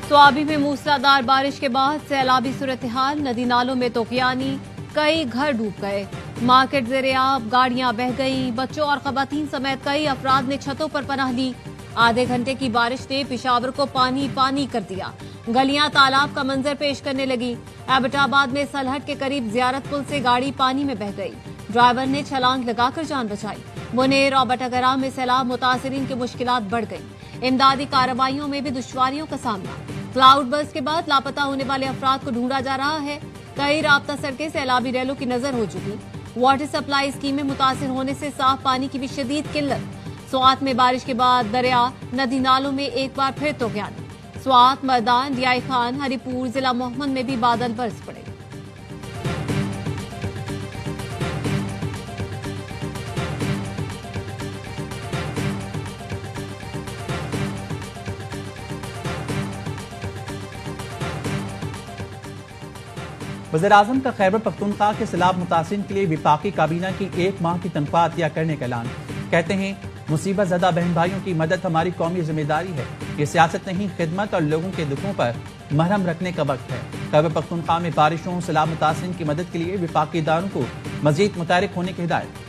स्वाबी में मूसलाधार बारिश के बाद सैलाबी सूरत हाल, नदी नालों में तोकियानी, कई घर डूब गए। मार्केट ज़ेरे-आब, गाड़ियां बह गई। बच्चों और खवातीन समेत कई अफराद ने छतों पर पनाह ली। आधे घंटे की बारिश ने पिशावर को पानी पानी कर दिया। गलियां तालाब का मंजर पेश करने लगी। एबटाबाद में सलहट के करीब जियारत पुल से गाड़ी पानी में बह गई। ड्राइवर ने छलांग लगाकर जान बचाई। मुनेर और बटागरा में सैलाब मुतासिरीन की मुश्किलात बढ़ गई। इमदादी कार्रवाइयों में भी दुश्वारियों का सामना। क्लाउड बर्स्ट के बाद लापता होने वाले अफराद को ढूंढा जा रहा है। कई राब्ता सड़कें सैलाबी रैलों की नजर हो चुकी। वाटर सप्लाई स्कीमें मुतासिर होने से साफ पानी की भी शदीद किल्लत। स्वात में बारिश के बाद दरिया, नदी नालों में एक बार फिर तोकियानी। स्वात, मर्दान, रियाई खान, हरिपुर, जिला मोहम्मद में भी बादल बरस पड़े। वज़ीर-ए-आज़म का खैबर पख्तूनख्वा के सैलाब मुतासिरीन के लिए विफाकी काबीना की 1 माह की तनख्वाह अतिया करने का ऐलान। कहते हैं मुसीबत ज़दा बहन भाइयों की मदद हमारी कौमी जिम्मेदारी है। ये सियासत नहीं, खिदमत और लोगों के दुखों पर मरहम रखने का वक्त है। खैबर पख्तूनख्वा में बारिशों, सैलाब मुतासिरीन की मदद के लिए विफाकी इदारों को मजीद मुतहरिक होने की हिदायत।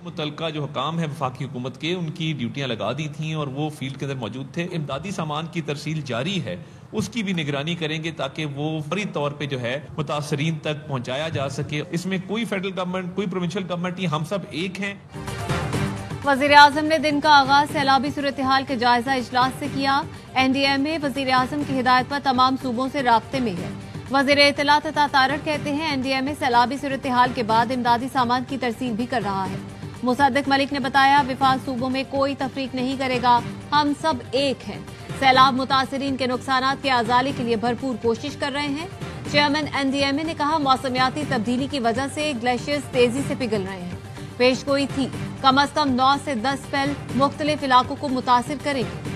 मुतलका जो हुकाम है वफाकी हुकूमत के, उनकी ड्यूटियां लगा दी थी और वो फील्ड के अंदर मौजूद थे। इमदादी सामान की तरसील जारी है, उसकी भी निगरानी करेंगे ताकि वो फौरी तौर पे जो है मुतासरीन तक पहुंचाया जा सके। इसमें कोई फेडरल गवर्नमेंट, कोई प्रोविंशियल गवर्नमेंट, ये हम सब एक हैं। वज़ीर-ए-आज़म ने दिन का आगाज सैलाबी सूरत हाल के जायजा इजलास से किया। NDMA वज़ीर-ए-आज़म की हिदायत पर तमाम सूबों से राब्ते में है। वज़ीर इत्तलात अता तारड़ कहते हैं NDMA सैलाबी सूरत हाल के बाद इमदादी सामान की तरसील भी कर रहा है। मुसद्दिक मलिक ने बताया, विफाक सूबों में कोई तफरीक नहीं करेगा, हम सब एक हैं। सैलाब मुतासिरीन के नुकसानात के आजाले के लिए भरपूर कोशिश कर रहे हैं। चेयरमैन NDMA ने कहा, मौसमियाती तब्दीली की वजह से ग्लेशियर्स तेजी से पिघल रहे हैं। पेशगोई थी कम अज कम 9 से 10 स्पेल मुख्तलिफ इलाकों को मुतासिर करेंगे।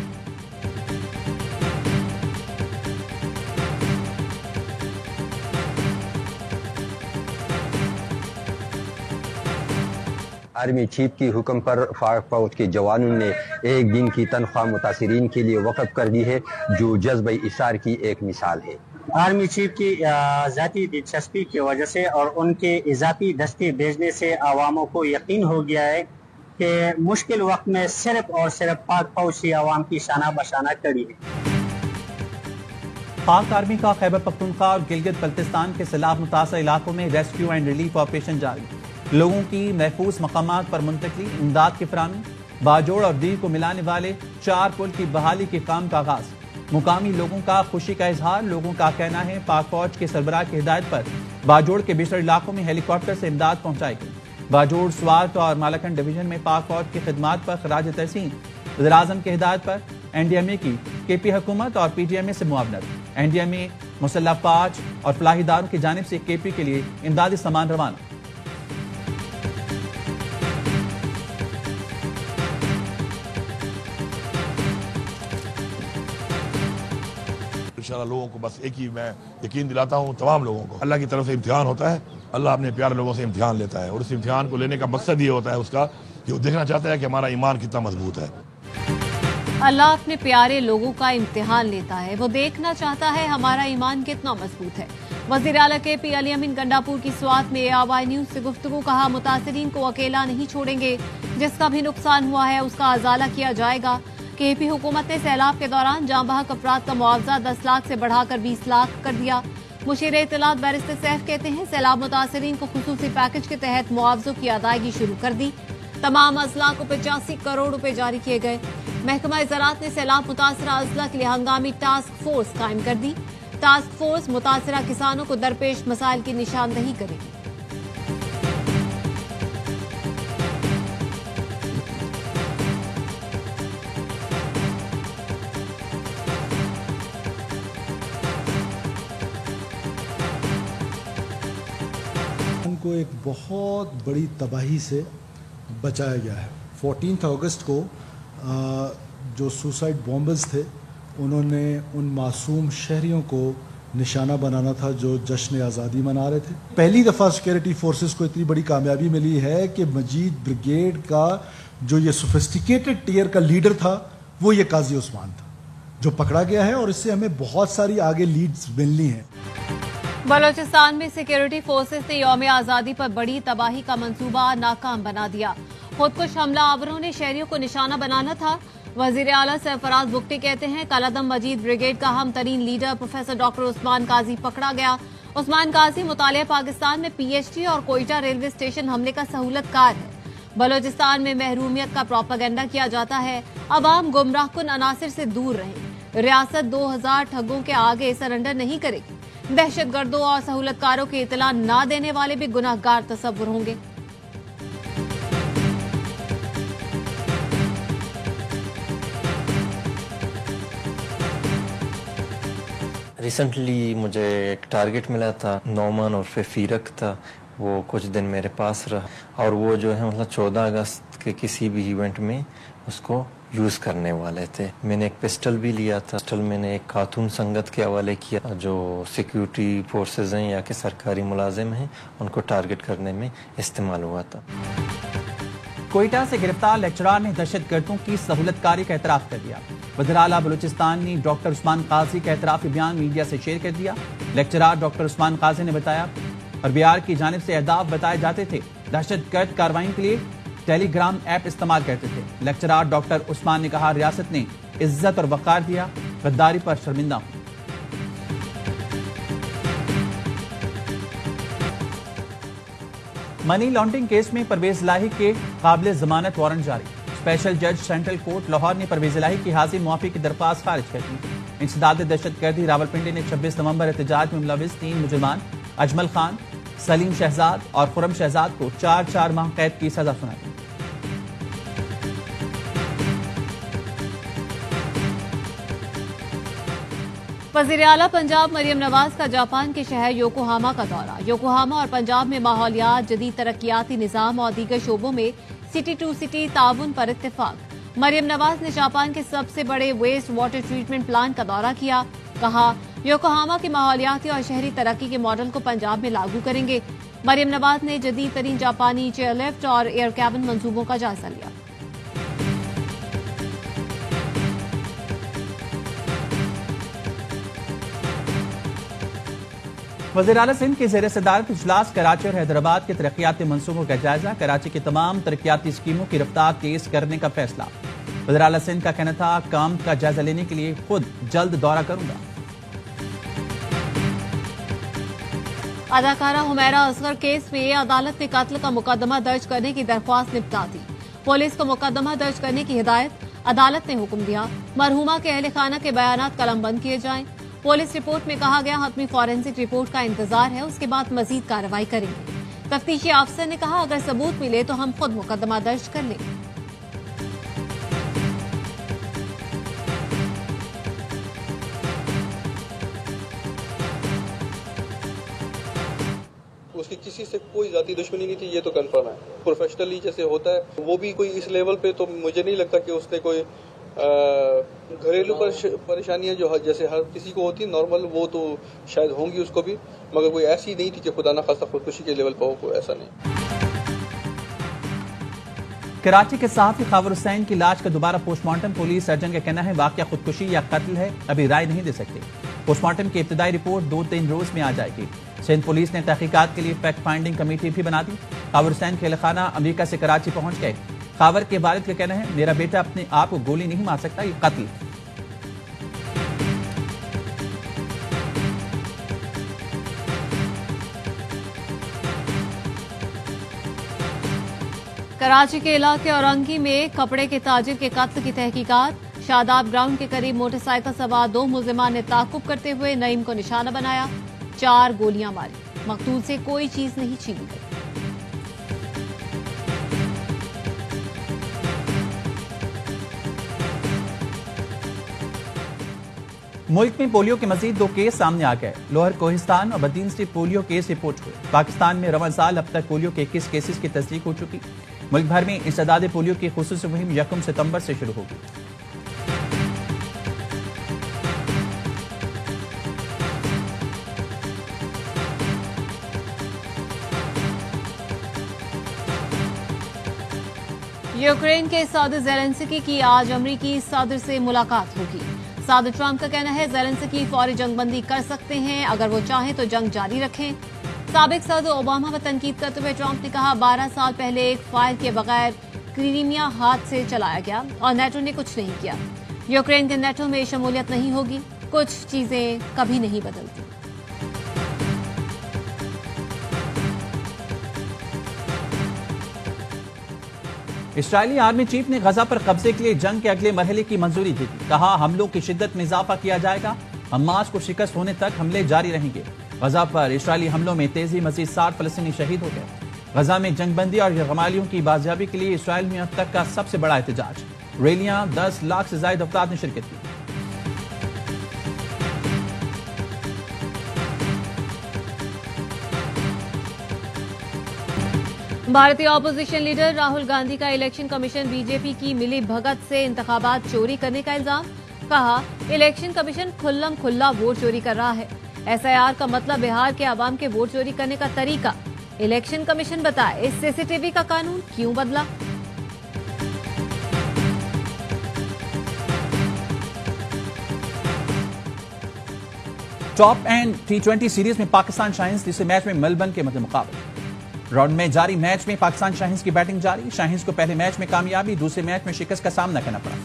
आर्मी चीफ की हुक्म पर पाक फौज के जवानों ने 1 दिन की तनख्वाह मुतासिरीन के लिए वक़्फ़ कर दी है, जो जज्बे इसार की एक मिसाल है। आर्मी चीफ की ज़ाती दिलचस्पी की वजह से और उनके इजाफी दस्ते भेजने से आवामों को यकीन हो गया है कि मुश्किल वक्त में सिर्फ और सिर्फ पाक फौज की आवाम की शाना बशाना कड़ी है। पाक आर्मी का खैबर पख्तूनख्वा और गिलगित बल्तिस्तान के सैलाब मुतासर इलाकों में रेस्क्यू एंड रिलीफ ऑपरेशन जारी। लोगों की महफूज मकामात पर मुंतकली, इमदाद की फराहमी। बाजोड़ और दीव को मिलाने वाले 4 पुल की बहाली के काम का आगाज। मुकामी लोगों का खुशी का इजहार। लोगों का कहना है पाक फौज के सरबराह की हिदायत पर बाजोड़ के बिछड़े इलाकों में हेलीकॉप्टर से इमदाद पहुंचाई गई। बाजोड़, स्वात और मालाकंड डिवीजन में पाक फौज की खिदमात पर खराज तहसीन। वज़ीर-ए-आज़म की हिदायत पर NDMA की KP हुकूमत और PTMA से मुआवनत। NDMA, मुसल्लह अफवाज और फलाही इदारों की जानिब से KP के लिए इमदादी सामान रवाना। इंशाअल्लाह लोगों को बस एक ही मैं यकीन दिलाता हूँ, तमाम लोगों को अल्लाह की तरफ से इम्तिहान होता है। अल्लाह अपने प्यारे लोगों से इम्तिहान लेता है और उस इम्तिहान को लेने का मकसद ये होता है उसका कि वो देखना चाहता है कि हमारा ईमान कितना मजबूत है। अल्लाह अपने प्यारे लोगों का इम्तिहान लेता है, वो देखना चाहता है हमारा ईमान कितना मजबूत है। वज़ीर आला KP अली अमीन गंडापुर की स्वात में ARY न्यूज से गुफ्तगू। कहा, मुतासिरीन को अकेला नहीं छोड़ेंगे, जिसका भी नुकसान हुआ है उसका अजाला किया जाएगा। KP हुकूमत ने सैलाब के दौरान जाँ बहक अफराद का मुआवजा 10 लाख से बढ़ाकर 20 लाख कर दिया। मुशीर इत्तलात बैरिस्टर सैफ कहते हैं, सैलाब मुतासिरीन को खुसूसी पैकेज के तहत मुआवजों की अदायगी शुरू कर दी। तमाम अजला को 85 करोड़ रुपए जारी किए गए। महकमा ज़राअत ने सैलाब मुतासरा अजला के लिए हंगामी टास्क फोर्स कायम कर दी। टास्क फोर्स मुतासरा किसानों को दरपेश मसाइल की निशानदही करेगी। को एक बहुत बड़ी तबाही से बचाया गया है। 14 अगस्त को जो सुसाइड बॉम्बर्स थे उन्होंने उन मासूम शहरियों को निशाना बनाना था जो जश्न आज़ादी मना रहे थे। पहली दफ़ा सिक्योरिटी फोर्सेस को इतनी बड़ी कामयाबी मिली है कि मजीद ब्रिगेड का जो ये सोफिस्टिकेटेड टियर का लीडर था वो ये काजी उस्मान था जो पकड़ा गया है, और इससे हमें बहुत सारी आगे लीड्स मिलनी है। बलोचिस्तान में सिक्योरिटी फोर्सेस ने यौम आजादी पर बड़ी तबाही का मंसूबा नाकाम बना दिया। खुदकुश हमलावरों ने शहरियों को निशाना बनाना था। वजीर आला सरफराज बुख्ती कहते हैं कलादम मजीद ब्रिगेड का अहम तरीन लीडर प्रोफेसर डॉक्टर उस्मान काजी पकड़ा गया। उस्मान काजी मुतालिया पाकिस्तान में PhD और कोयटा रेलवे स्टेशन हमले का सहूलतकार है। बलोचिस्तान में महरूमियत का प्रोपेगेंडा किया जाता है। अवाम गुमराहकुन अनासिर से दूर रहें। रियासत 2000 ठगों के आगे सरेंडर नहीं करेगी। दहशतगर्दों और सहूलतकारों की इतला न देने वाले भी गुनाहगार तस्वुर होंगे। रिसेंटली मुझे एक टारगेट मिला था, नौमान और फीरक था, वो कुछ दिन मेरे पास रहा और वो जो है मतलब 14 अगस्त के किसी भी इवेंट में उसको यूज़ करने वाले थे। मैंने एक पिस्टल भी लिया था। पिस्टल मैंने एक खातून संगत के हवाले किया जो सिक्योरिटी फोर्सेस हैं या के सरकारी मुलाजिम हैं, उनको टारगेट करने में इस्तेमाल हुआ था। कोयटा से गिरफ्तार लेक्चरार ने दहशतगर्दों की सहूलतकारी का एतराफ़ कर दिया। वज़ीर आला बलूचिस्तान ने डॉक्टर उस्मान काजी का एतराफ़ी बयान मीडिया से शेयर कर दिया। लेक्चरार डॉक्टर उस्मान काजी ने बताया RBR की जानिब से अहदाफ बताए जाते थे। दहशतगर्द कार्रवाई के लिए टेलीग्राम ऐप इस्तेमाल करते थे। लेक्चरार डॉक्टर उस्मान ने कहा रियासत ने इज्जत और वक़ार दिया, गद्दारी पर शर्मिंदा हूं। मनी लॉन्ड्रिंग केस में परवेज इलाही के काबिल जमानत वारंट जारी। स्पेशल जज सेंट्रल कोर्ट लाहौर ने परवेज इलाही की हाजिर मुआफी की दरख्वास्त खारिज कर दी। इंसदाद दहशतगर्दी रावलपिंडी ने 26 नवंबर एहतजाज में मुलविस 3 मुजरिमान अजमल खान, सलीम शहजाद और खुरम शहजाद को 4 माह कैद की सजा सुनाई। वज़ीर आला पंजाब मरियम नवाज का जापान के शहर योकोहामा का दौरा। योकोहामा और पंजाब में माहौलियात, जदीद तरक्याती निज़ाम और दीगर शोबों में सिटी टू सिटी ताउन पर इत्तेफाक। मरियम नवाज ने जापान के सबसे बड़े वेस्ट वाटर ट्रीटमेंट प्लांट का दौरा किया। कहा योकोहामा के माहौलियाती और शहरी तरक्की के मॉडल को पंजाब में लागू करेंगे। मरियम नवाज ने जदीद तरीन जापानी चेयरलिफ्ट और एयर कैबिन मंसूबों का जायजा लिया। वज़ीर आला सिंध के ज़ेर सदारत इजलास कराची और हैदराबाद के तरक्याती मंसूबों का जायजा। कराची की तमाम तरक्याती स्कीमों की रफ्तार तेज करने का फैसला। वज़ीर आला सिंध का कहना था काम का जायजा लेने के लिए खुद जल्द दौरा करूंगा। अदाकारा हुमैरा असगर केस में अदालत ने कत्ल का मुकदमा दर्ज करने की दरख्वास्त निपटा दी। पुलिस को मुकदमा दर्ज करने की हिदायत अदालत ने हुक्म दिया। मरहुमा के अहले खाना के बयानात कलमबंद किए जाएं। पुलिस रिपोर्ट में कहा गया हतमी फॉरेंसिक रिपोर्ट का इंतजार है, उसके बाद मजीद कार्रवाई करेंगे। तफ्तीशी अफसर ने कहा अगर सबूत मिले तो हम खुद मुकदमा दर्ज कर लेंगे। उसकी किसी से कोई जाती दुश्मनी नहीं थी, ये तो कंफर्म है। प्रोफेशनली जैसे होता है वो भी कोई इस लेवल पे, तो मुझे नहीं लगता कि उसने कोई घरेलू परेशानियां जो जैसे हर किसी को होती है नॉर्मल, वो तो शायद होंगी उसको भी, मगर कोई ऐसी नहीं थी कि खुदा ना खास्ता खुदकुशी के लेवल पर हो, कोई ऐसा नहीं। कराची के सहाफी खावर हुसैन की लाश का दोबारा पोस्टमार्टम। पुलिस सर्जन का कहना है वाकया खुदकुशी या कत्ल है, अभी राय नहीं दे सकते। पोस्टमार्टम की इब्तदाई रिपोर्ट 2-3 रोज में आ जाएगी। सिंध पुलिस ने तहकीकात के लिए फैक्ट फाइंडिंग कमेटी भी बना दी। खावर हुसैन के अहलखाना अमेरिका से कराची पहुंच गए। खावर के वालिद का कहना है मेरा बेटा अपने आप को गोली नहीं मार सकता, ये कत्ल। कराची के इलाके औरंगी में कपड़े के ताजिर के कत्ल की तहकीकात। शादाब ग्राउंड के करीब मोटरसाइकिल सवार 2 मुलजिमान ने ताकुब करते हुए नईम को निशाना बनाया, 4 गोलियां मारी। मकतूल से कोई चीज नहीं छीनी गई। मुल्क में पोलियो के मजीद 2 केस सामने आ गए। लोअर कोहिस्तान और बदीन से पोलियो केस रिपोर्ट हुए। पाकिस्तान में रवां साल अब तक पोलियो के 21 केसेस की तस्दीक हो चुकी। मुल्क भर में इंसदाद पोलियो की खुसूसी मुहिम 1 सितंबर से शुरू होगी। यूक्रेन के सदर ज़ेलेंस्की की आज अमरीकी सदर से मुलाकात होगी। सदर ट्रंप का कहना है ज़ेलेंस्की फौरी जंगबंदी कर सकते हैं अगर वो चाहें तो जंग जारी रखें। साबिक सदर ओबामा पर तनकीद करते हुए ट्रंप ने कहा 12 साल पहले एक फायर के बगैर क्रीमिया हाथ से चलाया गया और नेटो ने कुछ नहीं किया। यूक्रेन के नेटो में शमूलियत नहीं होगी, कुछ चीजें कभी नहीं बदलती। इस्राएली आर्मी चीफ ने गजा पर कब्जे के लिए जंग के अगले मरहले की मंजूरी दी थी। कहा हमलों की शिद्दत में इजाफा किया जाएगा, हमास को शिकस्त होने तक हमले जारी रहेंगे। गजा पर इस्राएली हमलों में तेजी, मजीद 60 फलस्तीनी शहीद हो गए। गजा में जंगबंदी और यरगमालियों की बाजियाबी के लिए इसराइल में अब तक का सबसे बड़ा एहतजाज। रैलियां 10 लाख से ज्यादा अफराद ने शिरकत की। भारतीय ऑपोजिशन लीडर राहुल गांधी का इलेक्शन कमीशन बीजेपी की मिली भगत से इंतखाबात चोरी करने का इल्जाम। कहा इलेक्शन कमीशन खुल्लम खुल्ला वोट चोरी कर रहा है। एसआईआर का मतलब बिहार के आवाम के वोट चोरी करने का तरीका। इलेक्शन कमीशन बताए इस सीसीटीवी का कानून क्यों बदला। टॉप एंड T20 सीरीज में पाकिस्तान शाहीन्स तीसरे मैच में मेलबर्न के मध्य मुकाबले। राउंड में जारी मैच में पाकिस्तान शाहीन्स की बैटिंग जारी। शाहीन्स को पहले मैच में कामयाबी, दूसरे मैच में शिकस्त का सामना करना पड़ा।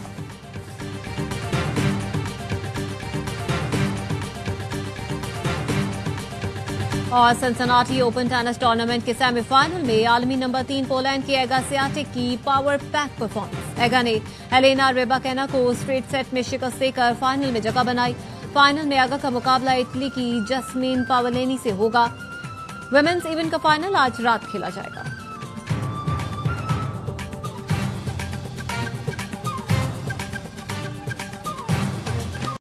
और सनसनाटी ओपन टेनिस टूर्नामेंट के सेमीफाइनल में आलमी नंबर 3 पोलैंड की एगा स्वियाटेक की पावर पैक परफॉर्मेंस। एगा ने एलेना रेबाकेना को स्ट्रेट सेट में शिकस्त देकर फाइनल में जगह बनाई। फाइनल में एगा का मुकाबला इटली की जस्मीन पावलेनी से होगा। वुमेन्स इवेंट का फाइनल आज रात खेला जाएगा।